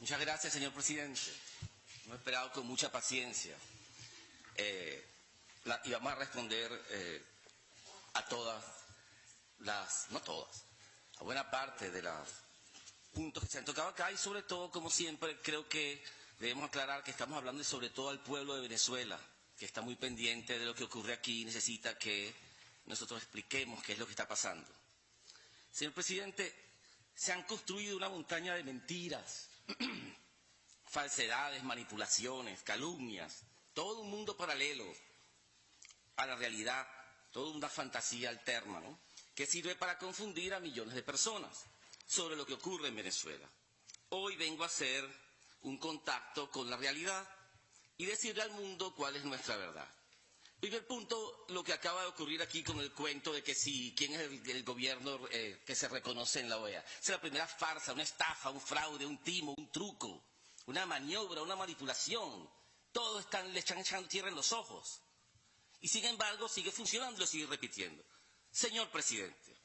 Muchas gracias, señor presidente. Hemos esperado con mucha paciencia y vamos a responder a todas no todas, a buena parte de los puntos que se han tocado acá y sobre todo, como siempre, creo que debemos aclarar que estamos hablando sobre todo al pueblo de Venezuela, que está muy pendiente de lo que ocurre aquí y necesita que nosotros expliquemos qué es lo que está pasando. Señor presidente, se han construido una montaña de mentiras, falsedades, manipulaciones, calumnias, todo un mundo paralelo a la realidad, toda una fantasía alterna, ¿no?, que sirve para confundir a millones de personas sobre lo que ocurre en Venezuela. Hoy vengo a hacer un contacto con la realidad y decirle al mundo cuál es nuestra verdad. Primer punto, lo que acaba de ocurrir aquí con el cuento de que quién es el gobierno que se reconoce en la OEA. Es la primera farsa, una estafa, un fraude, un timo, un truco, una maniobra, una manipulación. Todos le están echando tierra en los ojos. Y sin embargo sigue funcionando y lo sigue repitiendo. Señor presidente,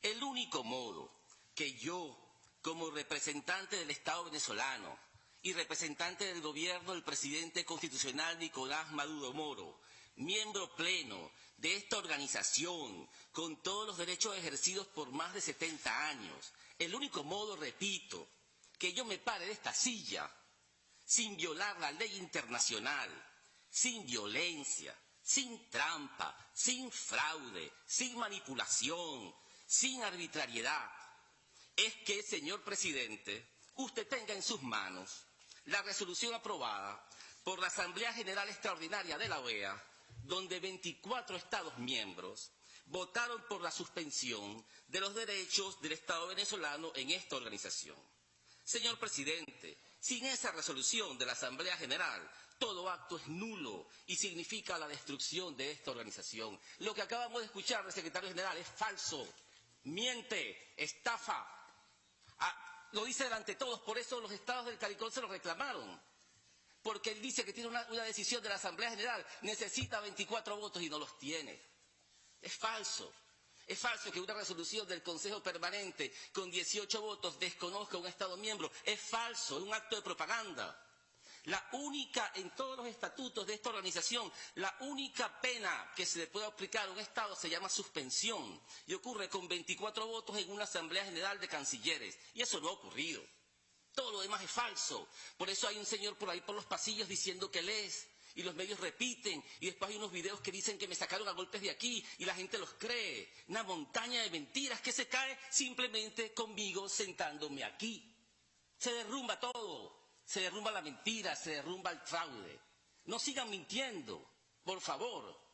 el único modo que yo, como representante del Estado venezolano y representante del gobierno del presidente constitucional Nicolás Maduro Moro, miembro pleno de esta organización, con todos los derechos ejercidos por más de 70 años, el único modo, repito, que yo me pare de esta silla, sin violar la ley internacional, sin violencia, sin trampa, sin fraude, sin manipulación, sin arbitrariedad, es que, señor presidente, usted tenga en sus manos la resolución aprobada por la Asamblea General Extraordinaria de la OEA, donde 24 Estados miembros votaron por la suspensión de los derechos del Estado venezolano en esta organización. Señor presidente, sin esa resolución de la Asamblea General, todo acto es nulo y significa la destrucción de esta organización. Lo que acabamos de escuchar del secretario general es falso, miente, estafa. Lo dice delante de todos, por eso los estados del CARICOM se lo reclamaron. Porque él dice que tiene una decisión de la Asamblea General, necesita 24 votos y no los tiene. Es falso. Es falso que una resolución del Consejo Permanente con 18 votos desconozca a un Estado miembro. Es falso, es un acto de propaganda. La única, en todos los estatutos de esta organización, la única pena que se le puede aplicar a un Estado se llama suspensión. Y ocurre con 24 votos en una Asamblea General de Cancilleres. Y eso no ha ocurrido. Todo lo demás es falso. Por eso hay un señor por ahí por los pasillos diciendo que él es. Y los medios repiten. Y después hay unos videos que dicen que me sacaron a golpes de aquí. Y la gente los cree. Una montaña de mentiras que se cae simplemente conmigo sentándome aquí. Se derrumba todo. Se derrumba la mentira, se derrumba el fraude. No sigan mintiendo, por favor.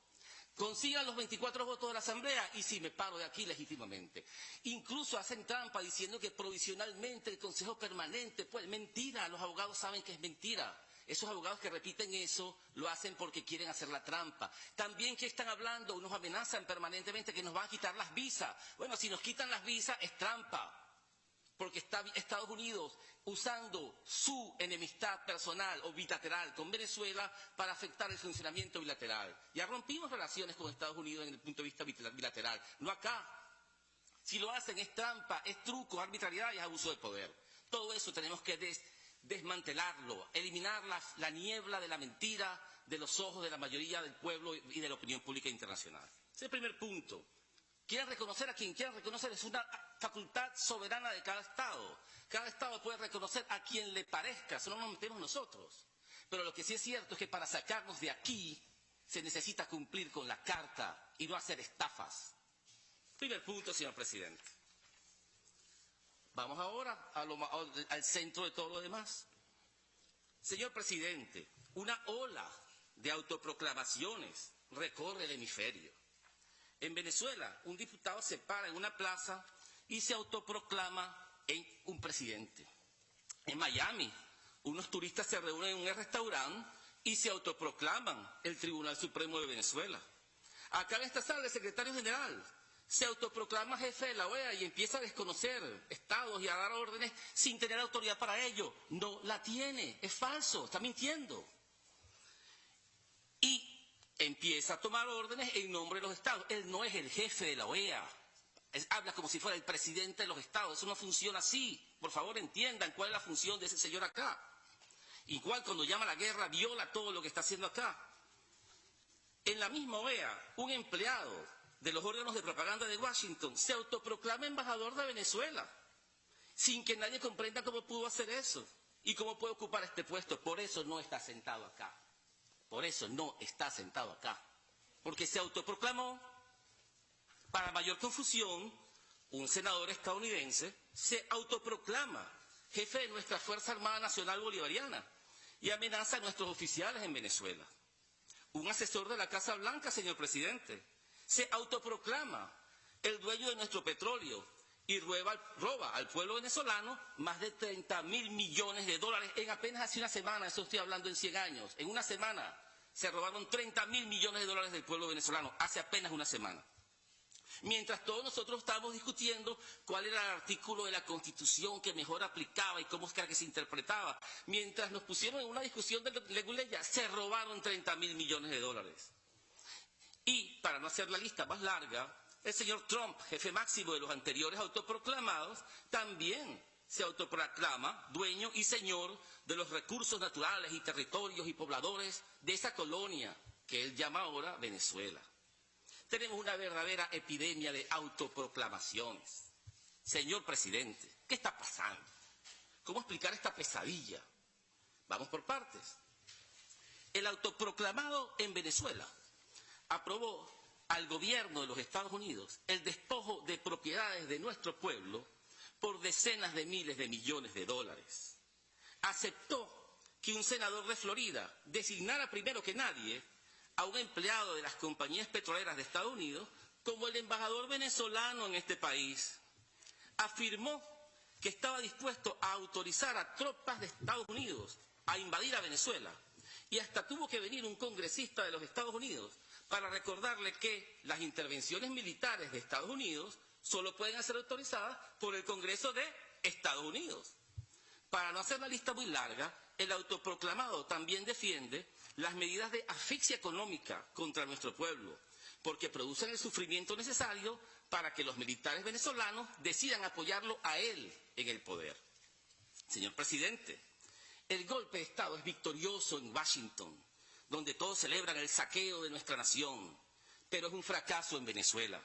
Consigan los 24 votos de la Asamblea y si me paro de aquí legítimamente. Incluso hacen trampa diciendo que provisionalmente el Consejo Permanente, pues mentira, los abogados saben que es mentira. Esos abogados que repiten eso lo hacen porque quieren hacer la trampa. También que están hablando, nos amenazan permanentemente que nos van a quitar las visas. Bueno, si nos quitan las visas es trampa. Porque está Estados Unidos usando su enemistad personal o bilateral con Venezuela para afectar el funcionamiento bilateral. Ya rompimos relaciones con Estados Unidos en el punto de vista bilateral, no acá. Si lo hacen es trampa, es truco, arbitrariedad y es abuso de poder. Todo eso tenemos que desmantelarlo, eliminar la niebla de la mentira de los ojos de la mayoría del pueblo y de la opinión pública internacional. Ese es el primer punto. Quieren reconocer a quien quieran reconocer, es una facultad soberana de cada Estado. Cada Estado puede reconocer a quien le parezca, eso no nos metemos nosotros. Pero lo que sí es cierto es que para sacarnos de aquí se necesita cumplir con la Carta y no hacer estafas. Primer punto, señor presidente. Vamos ahora al centro de todo lo demás. Señor presidente, una ola de autoproclamaciones recorre el hemisferio. En Venezuela, un diputado se para en una plaza y se autoproclama en un presidente. En Miami, unos turistas se reúnen en un restaurante y se autoproclaman el Tribunal Supremo de Venezuela. Acá en esta sala, el secretario general se autoproclama jefe de la OEA y empieza a desconocer estados y a dar órdenes sin tener autoridad para ello. No la tiene, es falso, está mintiendo. Y empieza a tomar órdenes en nombre de los estados. Él no es el jefe de la OEA. Habla como si fuera el presidente de los estados. Eso no funciona así. Por favor, entiendan cuál es la función de ese señor acá. Igual cuando llama a la guerra, viola todo lo que está haciendo acá. En la misma OEA, un empleado de los órganos de propaganda de Washington se autoproclama embajador de Venezuela, sin que nadie comprenda cómo pudo hacer eso y cómo puede ocupar este puesto. Por eso no está sentado acá. Por eso no está sentado acá. Porque se autoproclamó. Para mayor confusión, un senador estadounidense se autoproclama jefe de nuestra Fuerza Armada Nacional Bolivariana y amenaza a nuestros oficiales en Venezuela. Un asesor de la Casa Blanca, señor presidente, se autoproclama el dueño de nuestro petróleo y roba al pueblo venezolano más de 30.000 millones de dólares en apenas hace una semana. Eso estoy hablando en 100 años. En una semana se robaron 30.000 millones de dólares del pueblo venezolano, hace apenas una semana. Mientras todos nosotros estábamos discutiendo cuál era el artículo de la Constitución que mejor aplicaba y cómo era que se interpretaba, mientras nos pusieron en una discusión de leguleya, se robaron 30.000 millones de dólares. Y, para no hacer la lista más larga, el señor Trump, jefe máximo de los anteriores autoproclamados, también se autoproclama dueño y señor de los recursos naturales y territorios y pobladores de esa colonia que él llama ahora Venezuela. Tenemos una verdadera epidemia de autoproclamaciones. Señor presidente, ¿qué está pasando? ¿Cómo explicar esta pesadilla? Vamos por partes. El autoproclamado en Venezuela aprobó al gobierno de los Estados Unidos el despojo de propiedades de nuestro pueblo por decenas de miles de millones de dólares. Aceptó que un senador de Florida designara primero que nadie a un empleado de las compañías petroleras de Estados Unidos como el embajador venezolano en este país. Afirmó que estaba dispuesto a autorizar a tropas de Estados Unidos a invadir a Venezuela y hasta tuvo que venir un congresista de los Estados Unidos para recordarle que las intervenciones militares de Estados Unidos solo pueden ser autorizadas por el Congreso de Estados Unidos. Para no hacer la lista muy larga, el autoproclamado también defiende las medidas de asfixia económica contra nuestro pueblo, porque producen el sufrimiento necesario para que los militares venezolanos decidan apoyarlo a él en el poder. Señor presidente, el golpe de Estado es victorioso en Washington, donde todos celebran el saqueo de nuestra nación, pero es un fracaso en Venezuela,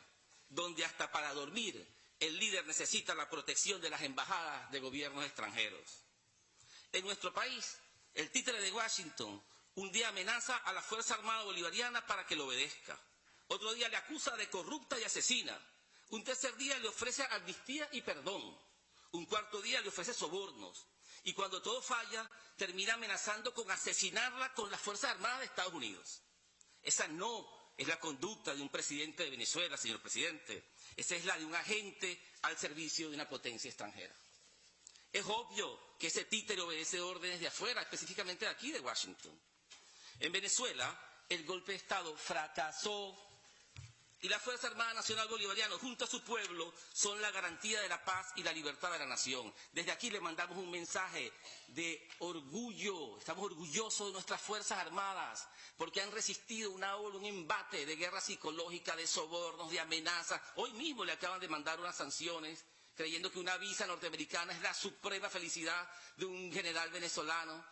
donde hasta para dormir el líder necesita la protección de las embajadas de gobiernos extranjeros. En nuestro país, el títere de Washington un día amenaza a la Fuerza Armada Bolivariana para que lo obedezca. Otro día le acusa de corrupta y asesina. Un tercer día le ofrece amnistía y perdón. Un cuarto día le ofrece sobornos. Y cuando todo falla, termina amenazando con asesinarla con las Fuerzas Armadas de Estados Unidos. Esa no es la conducta de un presidente de Venezuela, señor presidente. Esa es la de un agente al servicio de una potencia extranjera. Es obvio que ese títere obedece órdenes de afuera, específicamente de aquí, de Washington. En Venezuela, el golpe de Estado fracasó y la Fuerza Armada Nacional Bolivariana, junto a su pueblo, son la garantía de la paz y la libertad de la nación. Desde aquí le mandamos un mensaje de orgullo. Estamos orgullosos de nuestras Fuerzas Armadas, porque han resistido un embate de guerra psicológica, de sobornos, de amenazas. Hoy mismo le acaban de mandar unas sanciones, creyendo que una visa norteamericana es la suprema felicidad de un general venezolano.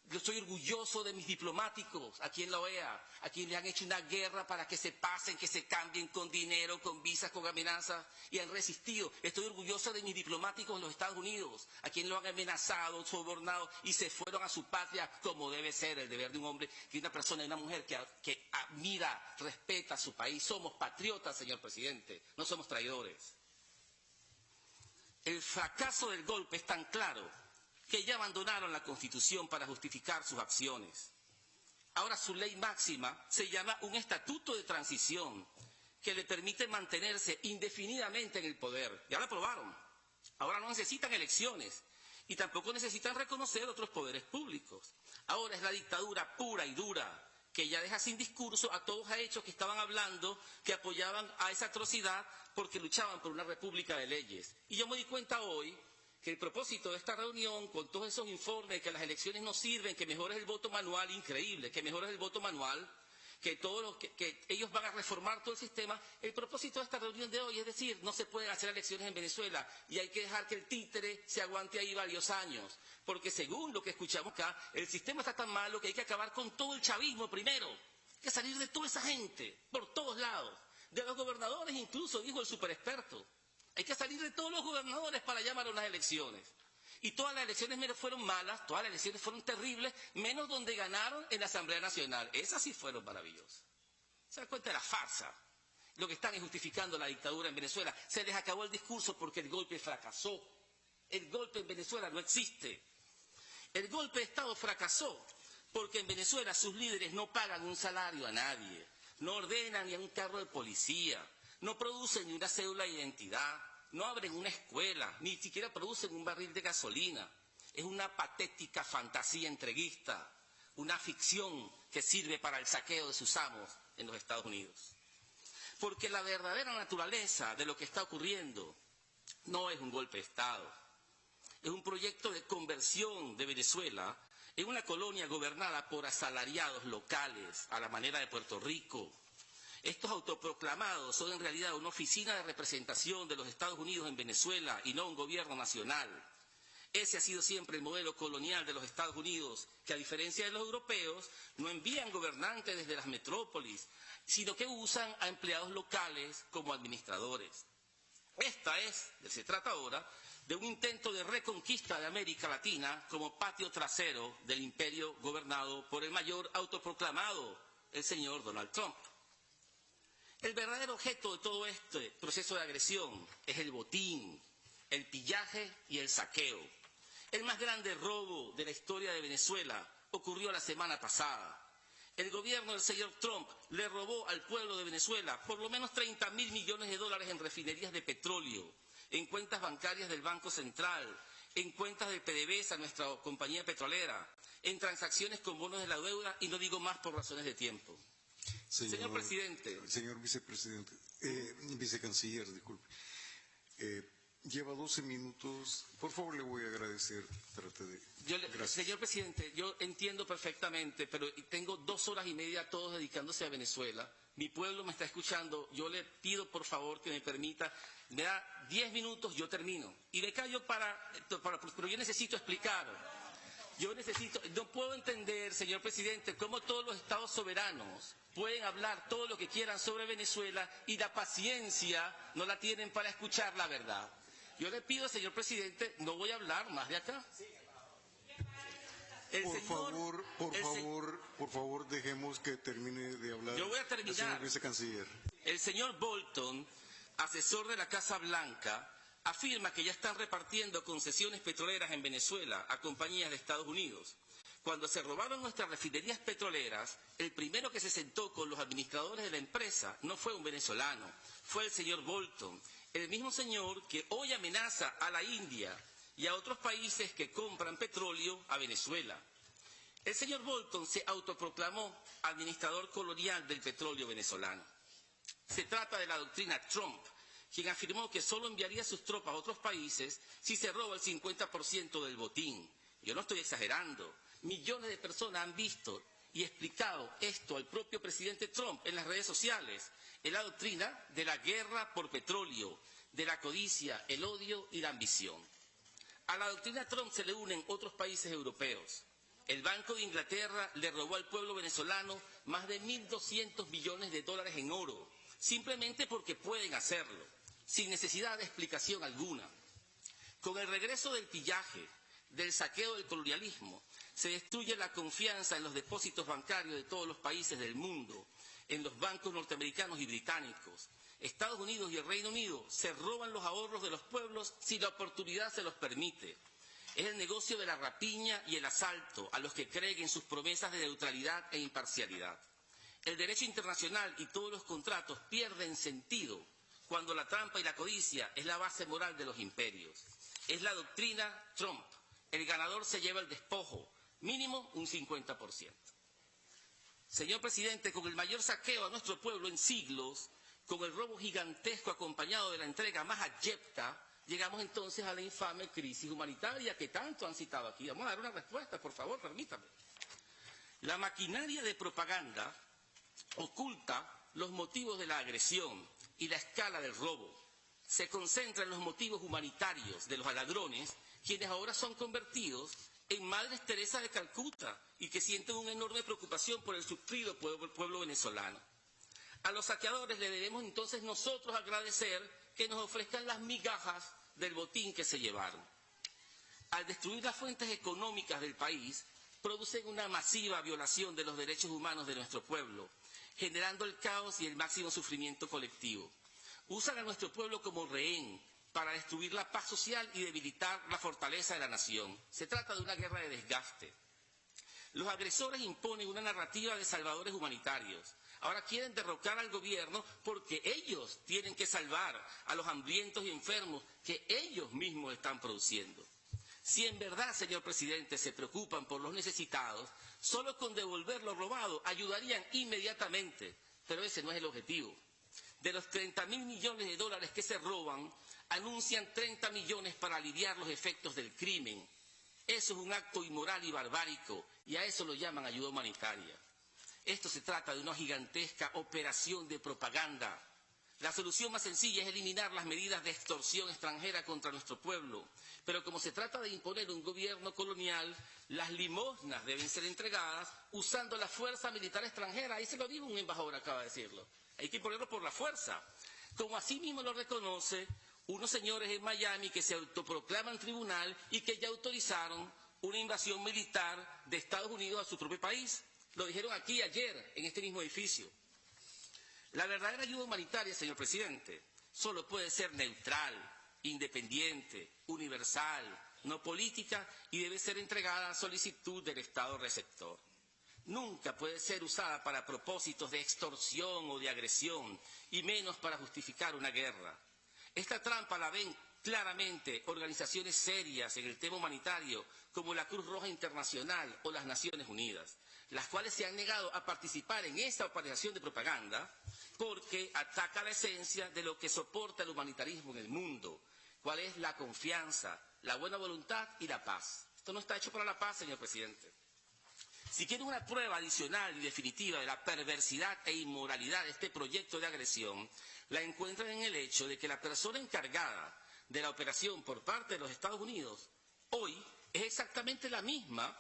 Yo estoy orgulloso de mis diplomáticos aquí en la OEA, a quienes le han hecho una guerra para que se pasen, que se cambien con dinero, con visas, con amenazas, y han resistido. Estoy orgulloso de mis diplomáticos en los Estados Unidos, a quienes lo han amenazado, sobornado, y se fueron a su patria como debe ser el deber de un hombre, de una persona, de una mujer que admira, respeta a su país. Somos patriotas, señor presidente, no somos traidores. El fracaso del golpe es tan claro que ya abandonaron la Constitución para justificar sus acciones. Ahora su ley máxima se llama un estatuto de transición que le permite mantenerse indefinidamente en el poder. Ya lo aprobaron. Ahora no necesitan elecciones y tampoco necesitan reconocer otros poderes públicos. Ahora es la dictadura pura y dura que ya deja sin discurso a todos aquellos que estaban hablando, que apoyaban a esa atrocidad porque luchaban por una república de leyes. Y yo me di cuenta hoy que el propósito de esta reunión, con todos esos informes, que las elecciones no sirven, que mejor es el voto manual, increíble, que mejor es el voto manual, que ellos van a reformar todo el sistema. El propósito de esta reunión de hoy es decir, no se pueden hacer elecciones en Venezuela y hay que dejar que el títere se aguante ahí varios años, porque según lo que escuchamos acá, el sistema está tan malo que hay que acabar con todo el chavismo primero, hay que salir de toda esa gente, por todos lados, de los gobernadores incluso, dijo el superexperto, hay que salir de todos los gobernadores para llamar a unas elecciones. Y todas las elecciones fueron malas, todas las elecciones fueron terribles, menos donde ganaron en la Asamblea Nacional. Esas sí fueron maravillosas. ¿Se dan cuenta de la farsa? Lo que están es justificando la dictadura en Venezuela. Se les acabó el discurso porque el golpe fracasó. El golpe en Venezuela no existe. El golpe de Estado fracasó porque en Venezuela sus líderes no pagan un salario a nadie, no ordenan ni a un carro de policía, no producen ni una cédula de identidad, no abren una escuela, ni siquiera producen un barril de gasolina. Es una patética fantasía entreguista, una ficción que sirve para el saqueo de sus amos en los Estados Unidos. Porque la verdadera naturaleza de lo que está ocurriendo no es un golpe de Estado, es un proyecto de conversión de Venezuela en una colonia gobernada por asalariados locales, a la manera de Puerto Rico. Estos autoproclamados son en realidad una oficina de representación de los Estados Unidos en Venezuela y no un gobierno nacional. Ese ha sido siempre el modelo colonial de los Estados Unidos, que a diferencia de los europeos, no envían gobernantes desde las metrópolis, sino que usan a empleados locales como administradores. Se trata ahora de un intento de reconquista de América Latina como patio trasero del imperio gobernado por el mayor autoproclamado, el señor Donald Trump. El verdadero objeto de todo este proceso de agresión es el botín, el pillaje y el saqueo. El más grande robo de la historia de Venezuela ocurrió la semana pasada. El gobierno del señor Trump le robó al pueblo de Venezuela por lo menos 30.000 millones de dólares en refinerías de petróleo, en cuentas bancarias del Banco Central, en cuentas de PDVSA, nuestra compañía petrolera, en transacciones con bonos de la deuda y no digo más por razones de tiempo. Señor presidente. Señor vicepresidente, vicecanciller, disculpe. Lleva 12 minutos. Por favor, le voy a agradecer. Trate de... Gracias. Señor presidente, yo entiendo perfectamente, pero tengo 2 horas y media todos dedicándose a Venezuela. Mi pueblo me está escuchando. Yo le pido, por favor, que me permita. Me da 10 minutos, yo termino. Y me callo pero yo necesito explicar. No puedo entender, señor presidente, cómo todos los estados soberanos pueden hablar todo lo que quieran sobre Venezuela y la paciencia no la tienen para escuchar la verdad. Yo le pido, señor presidente, no voy a hablar más de acá. Por favor, dejemos que termine de hablar. Yo voy a terminar. El señor vicecanciller. El señor Bolton, asesor de la Casa Blanca, afirma que ya están repartiendo concesiones petroleras en Venezuela a compañías de Estados Unidos. Cuando se robaron nuestras refinerías petroleras, el primero que se sentó con los administradores de la empresa no fue un venezolano, fue el señor Bolton, el mismo señor que hoy amenaza a la India y a otros países que compran petróleo a Venezuela. El señor Bolton se autoproclamó administrador colonial del petróleo venezolano. Se trata de la doctrina Trump, quien afirmó que solo enviaría sus tropas a otros países si se roba el 50% del botín. Yo no estoy exagerando. Millones de personas han visto y explicado esto al propio presidente Trump en las redes sociales. Es la doctrina de la guerra por petróleo, de la codicia, el odio y la ambición. A la doctrina Trump se le unen otros países europeos. El Banco de Inglaterra le robó al pueblo venezolano más de 1.200 millones de dólares en oro, simplemente porque pueden hacerlo, sin necesidad de explicación alguna. Con el regreso del pillaje, del saqueo del colonialismo, se destruye la confianza en los depósitos bancarios de todos los países del mundo, en los bancos norteamericanos y británicos. Estados Unidos y el Reino Unido se roban los ahorros de los pueblos si la oportunidad se los permite. Es el negocio de la rapiña y el asalto a los que creen en sus promesas de neutralidad e imparcialidad. El derecho internacional y todos los contratos pierden sentido cuando la trampa y la codicia es la base moral de los imperios. Es la doctrina Trump. El ganador se lleva el despojo, mínimo un 50%. Señor presidente, con el mayor saqueo a nuestro pueblo en siglos, con el robo gigantesco acompañado de la entrega más abyecta, llegamos entonces a la infame crisis humanitaria que tanto han citado aquí. Vamos a dar una respuesta, por favor, permítame. La maquinaria de propaganda oculta los motivos de la agresión y la escala del robo. Se concentra en los motivos humanitarios de los ladrones, quienes ahora son convertidos en Madres Teresa de Calcuta y que sienten una enorme preocupación por el sufrido pueblo venezolano. A los saqueadores le debemos entonces nosotros agradecer que nos ofrezcan las migajas del botín que se llevaron. Al destruir las fuentes económicas del país, producen una masiva violación de los derechos humanos de nuestro pueblo, generando el caos y el máximo sufrimiento colectivo. Usan a nuestro pueblo como rehén para destruir la paz social y debilitar la fortaleza de la nación. Se trata de una guerra de desgaste. Los agresores imponen una narrativa de salvadores humanitarios. Ahora quieren derrocar al gobierno porque ellos tienen que salvar a los hambrientos y enfermos que ellos mismos están produciendo. Si en verdad, señor presidente, se preocupan por los necesitados, solo con devolver lo robado ayudarían inmediatamente, pero ese no es el objetivo. De los 30.000 millones de dólares que se roban, anuncian 30 millones para aliviar los efectos del crimen. Eso es un acto inmoral y barbárico, y a eso lo llaman ayuda humanitaria. Esto se trata de una gigantesca operación de propaganda. La solución más sencilla es eliminar las medidas de extorsión extranjera contra nuestro pueblo. Pero como se trata de imponer un gobierno colonial, las limosnas deben ser entregadas usando la fuerza militar extranjera. Ahí se lo dijo un embajador, acaba de decirlo. Hay que imponerlo por la fuerza. Como así mismo lo reconoce unos señores en Miami que se autoproclaman tribunal y que ya autorizaron una invasión militar de Estados Unidos a su propio país. Lo dijeron aquí ayer, en este mismo edificio. La verdadera ayuda humanitaria, señor presidente, solo puede ser neutral, independiente, universal, no política y debe ser entregada a solicitud del Estado receptor. Nunca puede ser usada para propósitos de extorsión o de agresión, y menos para justificar una guerra. Esta trampa la ven claramente organizaciones serias en el tema humanitario, como la Cruz Roja Internacional o las Naciones Unidas, las cuales se han negado a participar en esta operación de propaganda porque ataca la esencia de lo que soporta el humanitarismo en el mundo, cuál es la confianza, la buena voluntad y la paz. Esto no está hecho para la paz, señor presidente. Si quieren una prueba adicional y definitiva de la perversidad e inmoralidad de este proyecto de agresión, la encuentran en el hecho de que la persona encargada de la operación por parte de los Estados Unidos hoy es exactamente la misma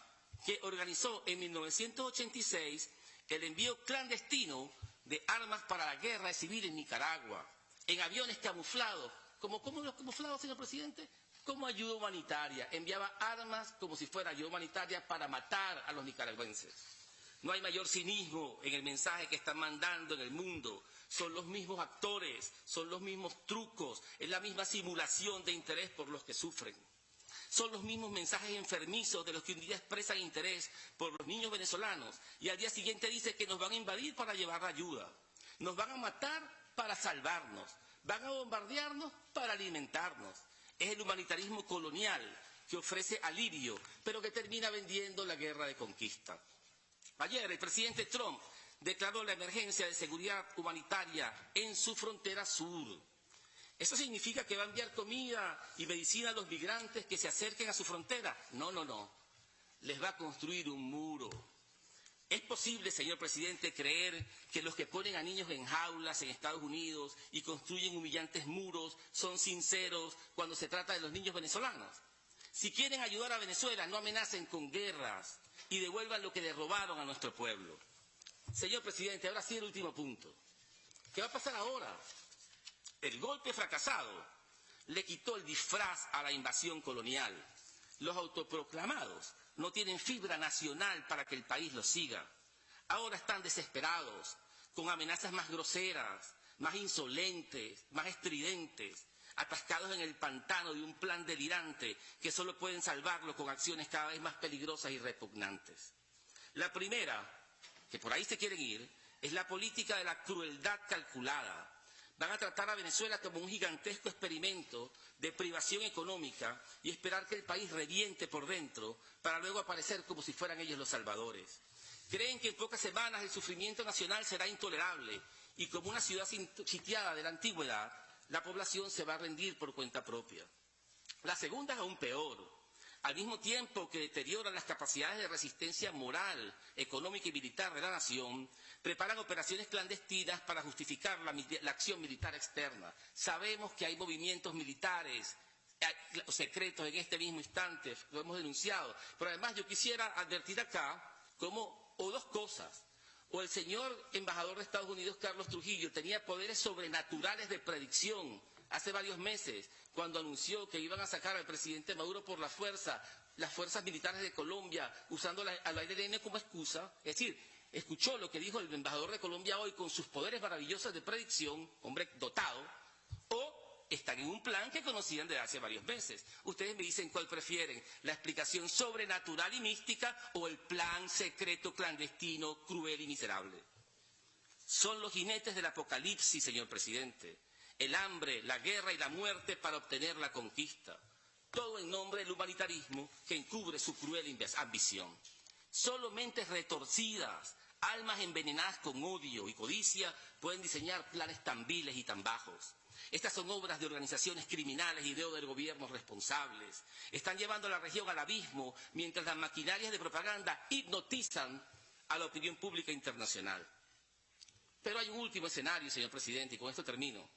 que organizó en 1986 el envío clandestino de armas para la guerra civil en Nicaragua, en aviones camuflados. ¿Cómo los camuflados, señor presidente? Como ayuda humanitaria. Enviaba armas como si fuera ayuda humanitaria para matar a los nicaragüenses. No hay mayor cinismo en el mensaje que están mandando en el mundo. Son los mismos actores, son los mismos trucos, es la misma simulación de interés por los que sufren. Son los mismos mensajes enfermizos de los que un día expresan interés por los niños venezolanos y al día siguiente dicen que nos van a invadir para llevar ayuda. Nos van a matar para salvarnos. Van a bombardearnos para alimentarnos. Es el humanitarismo colonial que ofrece alivio, pero que termina vendiendo la guerra de conquista. Ayer el presidente Trump declaró la emergencia de seguridad humanitaria en su frontera sur. ¿Eso significa que va a enviar comida y medicina a los migrantes que se acerquen a su frontera? No, no, no. Les va a construir un muro. ¿Es posible, señor presidente, creer que los que ponen a niños en jaulas en Estados Unidos y construyen humillantes muros son sinceros cuando se trata de los niños venezolanos? Si quieren ayudar a Venezuela, no amenacen con guerras y devuelvan lo que le robaron a nuestro pueblo. Señor presidente, ahora sí el último punto. ¿Qué va a pasar ahora? El golpe fracasado le quitó el disfraz a la invasión colonial. Los autoproclamados no tienen fibra nacional para que el país los siga. Ahora están desesperados, con amenazas más groseras, más insolentes, más estridentes, atascados en el pantano de un plan delirante que solo pueden salvarlo con acciones cada vez más peligrosas y repugnantes. La primera, que por ahí se quieren ir, es la política de la crueldad calculada. Van a tratar a Venezuela como un gigantesco experimento de privación económica y esperar que el país reviente por dentro para luego aparecer como si fueran ellos los salvadores. Creen que en pocas semanas el sufrimiento nacional será intolerable y como una ciudad sitiada de la antigüedad, la población se va a rendir por cuenta propia. La segunda es aún peor. al mismo tiempo que deterioran las capacidades de resistencia moral, económica y militar de la nación, preparan operaciones clandestinas para justificar la acción militar externa. Sabemos que hay movimientos militares secretos en este mismo instante, lo hemos denunciado, pero además yo quisiera advertir acá o dos cosas. O el señor embajador de Estados Unidos, Carlos Trujillo, tenía poderes sobrenaturales de predicción hace varios meses, cuando anunció que iban a sacar al presidente Maduro por las fuerzas militares de Colombia, usando al ELN como excusa. Es decir, escuchó lo que dijo el embajador de Colombia hoy con sus poderes maravillosos de predicción, hombre dotado, o están en un plan que conocían de hace varios meses. Ustedes me dicen cuál prefieren, la explicación sobrenatural y mística o el plan secreto, clandestino, cruel y miserable. Son los jinetes del apocalipsis, señor presidente. El hambre, la guerra y la muerte para obtener la conquista. Todo en nombre del humanitarismo que encubre su cruel ambición. Solo mentes retorcidas, almas envenenadas con odio y codicia pueden diseñar planes tan viles y tan bajos. Estas son obras de organizaciones criminales y de gobiernos responsables. Están llevando a la región al abismo mientras las maquinarias de propaganda hipnotizan a la opinión pública internacional. Pero hay un último escenario, señor presidente, y con esto termino.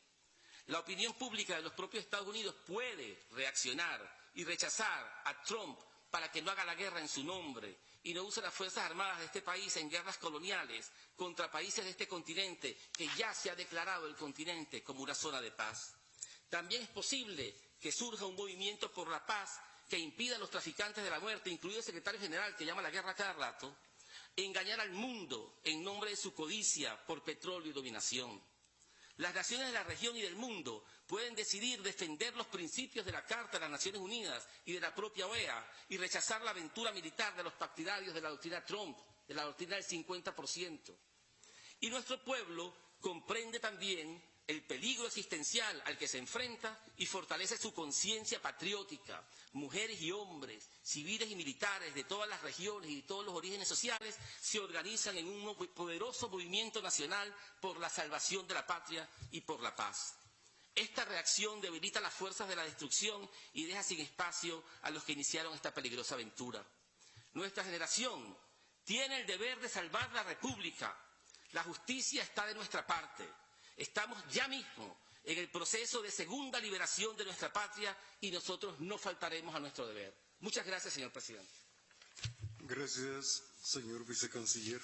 La opinión pública de los propios Estados Unidos puede reaccionar y rechazar a Trump para que no haga la guerra en su nombre y no use las Fuerzas Armadas de este país en guerras coloniales contra países de este continente, que ya se ha declarado el continente como una zona de paz. También es posible que surja un movimiento por la paz que impida a los traficantes de la muerte, incluido el secretario general que llama la guerra cada rato, engañar al mundo en nombre de su codicia por petróleo y dominación. Las naciones de la región y del mundo pueden decidir defender los principios de la Carta de las Naciones Unidas y de la propia OEA y rechazar la aventura militar de los partidarios de la doctrina Trump, de la doctrina del 50%. Y nuestro pueblo comprende también el peligro existencial al que se enfrenta y fortalece su conciencia patriótica. Mujeres y hombres, civiles y militares de todas las regiones y de todos los orígenes sociales se organizan en un poderoso movimiento nacional por la salvación de la patria y por la paz. Esta reacción debilita las fuerzas de la destrucción y deja sin espacio a los que iniciaron esta peligrosa aventura. Nuestra generación tiene el deber de salvar la República. La justicia está de nuestra parte. Estamos ya mismo en el proceso de segunda liberación de nuestra patria y nosotros no faltaremos a nuestro deber. Muchas gracias, señor presidente. Gracias, señor vicecanciller.